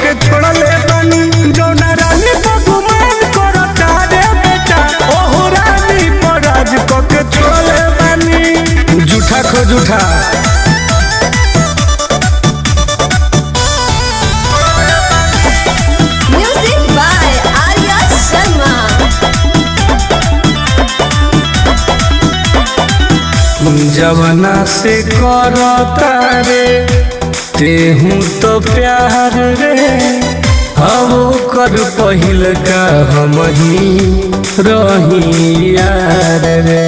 के छोड़ले बानी जौना रानी तो गुमान करता रे बेटा ओहो रानी पर राज के छोड़ले बानी झूठा खो झूठा Music by Arya Sharma. जवना से करता रे तेहू तो प्यार रे अब कर पहिल का हम ही रही यार रे।